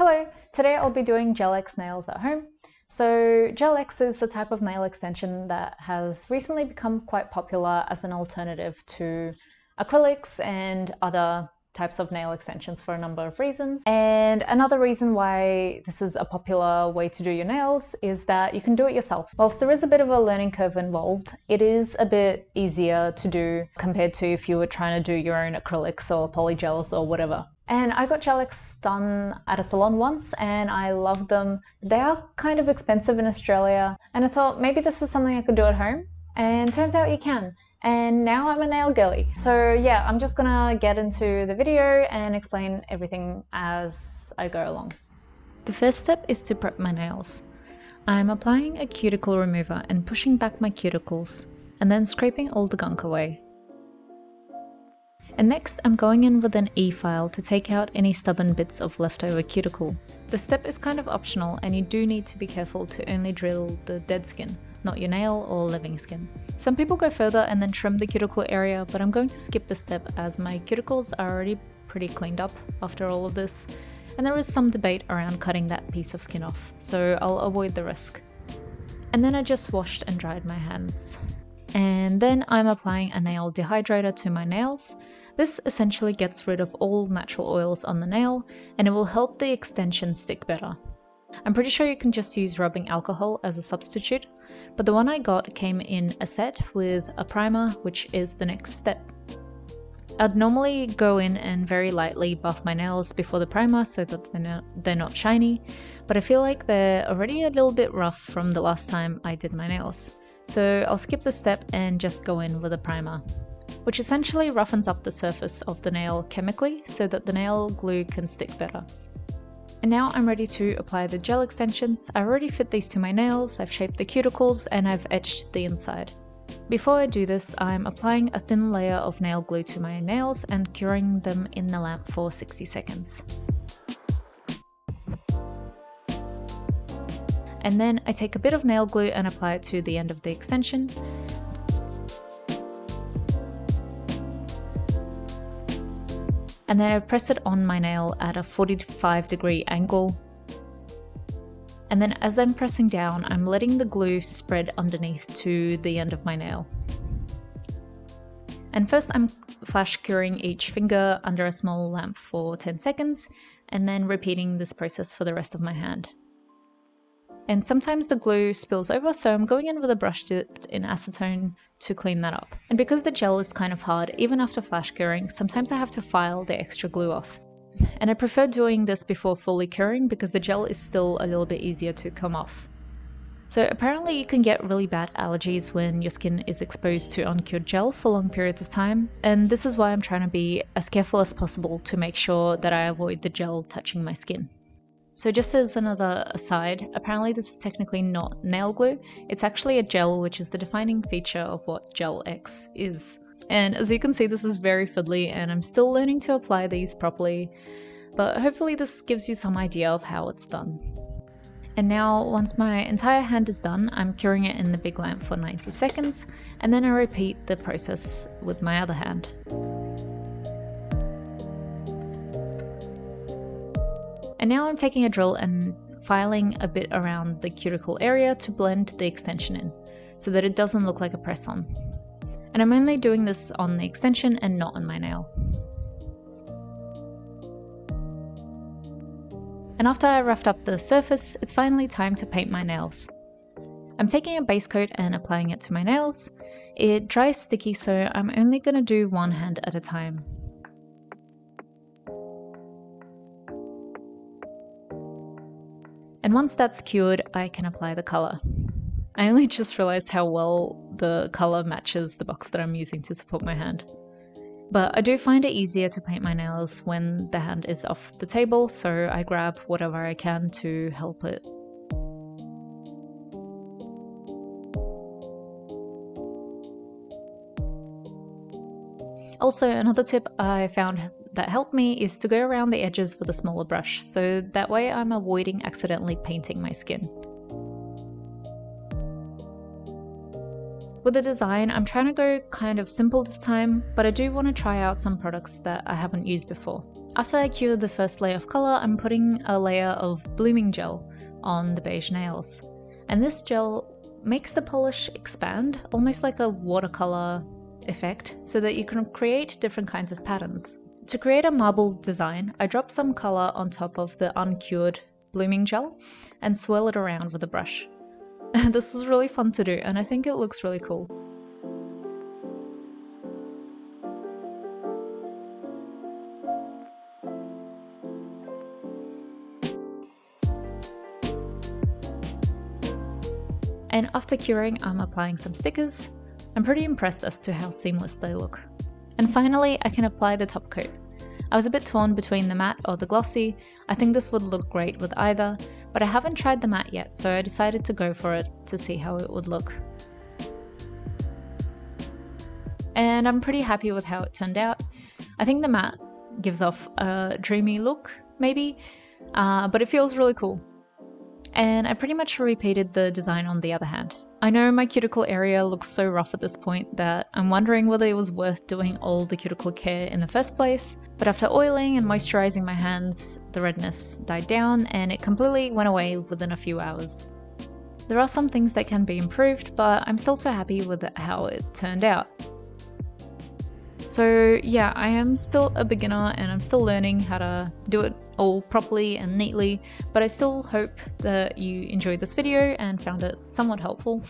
Hello, today I'll be doing Gel X nails at home. So Gel X is a type of nail extension that has recently become quite popular as an alternative to acrylics and other types of nail extensions for a number of reasons. And another reason why this is a popular way to do your nails is that you can do it yourself. Whilst there is a bit of a learning curve involved, it is a bit easier to do compared to if you were trying to do your own acrylics or polygels or whatever. And I got Gel X done at a salon once and I love them. They are kind of expensive in Australia and I thought maybe this is something I could do at home, and turns out you can. And now I'm a nail girly. So yeah, I'm just gonna get into the video and explain everything as I go along. The first step is to prep my nails. I'm applying a cuticle remover and pushing back my cuticles and then scraping all the gunk away. And next I'm going in with an E-file to take out any stubborn bits of leftover cuticle. The step is kind of optional and you do need to be careful to only drill the dead skin, not your nail or living skin. Some people go further and then trim the cuticle area, but I'm going to skip this step as my cuticles are already pretty cleaned up after all of this, and there is some debate around cutting that piece of skin off, so I'll avoid the risk. And then I just washed and dried my hands. And then I'm applying a nail dehydrator to my nails. This essentially gets rid of all natural oils on the nail and it will help the extension stick better. I'm pretty sure you can just use rubbing alcohol as a substitute, but the one I got came in a set with a primer, which is the next step. I'd normally go in and very lightly buff my nails before the primer so that they're not shiny, but I feel like they're already a little bit rough from the last time I did my nails. So I'll skip this step and just go in with a primer, which essentially roughens up the surface of the nail chemically so that the nail glue can stick better. And now I'm ready to apply the gel extensions. I already fit these to my nails, I've shaped the cuticles and I've etched the inside. Before I do this, I'm applying a thin layer of nail glue to my nails and curing them in the lamp for 60 seconds. And then I take a bit of nail glue and apply it to the end of the extension. And then I press it on my nail at a 45-degree angle. And then as I'm pressing down, I'm letting the glue spread underneath to the end of my nail. And first I'm flash curing each finger under a small lamp for 10 seconds, and then repeating this process for the rest of my hand. And sometimes the glue spills over, so I'm going in with a brush dipped in acetone to clean that up. And because the gel is kind of hard, even after flash curing, sometimes I have to file the extra glue off. And I prefer doing this before fully curing because the gel is still a little bit easier to come off. So apparently you can get really bad allergies when your skin is exposed to uncured gel for long periods of time, and this is why I'm trying to be as careful as possible to make sure that I avoid the gel touching my skin. So just as another aside, apparently this is technically not nail glue, it's actually a gel, which is the defining feature of what Gel X is. And as you can see, this is very fiddly and I'm still learning to apply these properly, but hopefully this gives you some idea of how it's done. And now once my entire hand is done, I'm curing it in the big lamp for 90 seconds, and then I repeat the process with my other hand. And now I'm taking a drill and filing a bit around the cuticle area to blend the extension in, so that it doesn't look like a press-on. And I'm only doing this on the extension and not on my nail. And after I roughed up the surface, it's finally time to paint my nails. I'm taking a base coat and applying it to my nails. It dries sticky, so I'm only going to do one hand at a time. And once that's cured, I can apply the colour. I only just realised how well the colour matches the box that I'm using to support my hand. But I do find it easier to paint my nails when the hand is off the table, so I grab whatever I can to help it. Also, another tip I found that helped me is to go around the edges with a smaller brush, so that way I'm avoiding accidentally painting my skin. With the design, I'm trying to go kind of simple this time, but I do want to try out some products that I haven't used before. After I cure the first layer of color, I'm putting a layer of blooming gel on the beige nails. And this gel makes the polish expand, almost like a watercolor effect, so that you can create different kinds of patterns. To create a marble design, I drop some color on top of the uncured blooming gel and swirl it around with a brush. This was really fun to do, and I think it looks really cool. And after curing, I'm applying some stickers. I'm pretty impressed as to how seamless they look. And finally, I can apply the top coat. I was a bit torn between the matte or the glossy. I think this would look great with either, but I haven't tried the matte yet, so I decided to go for it to see how it would look. And I'm pretty happy with how it turned out. I think the matte gives off a dreamy look, maybe, but it feels really cool. And I pretty much repeated the design on the other hand. I know my cuticle area looks so rough at this point that I'm wondering whether it was worth doing all the cuticle care in the first place, but after oiling and moisturizing my hands, the redness died down and it completely went away within a few hours. There are some things that can be improved, but I'm still so happy with how it turned out. So yeah, I am still a beginner and I'm still learning how to do it all properly and neatly, but I still hope that you enjoyed this video and found it somewhat helpful.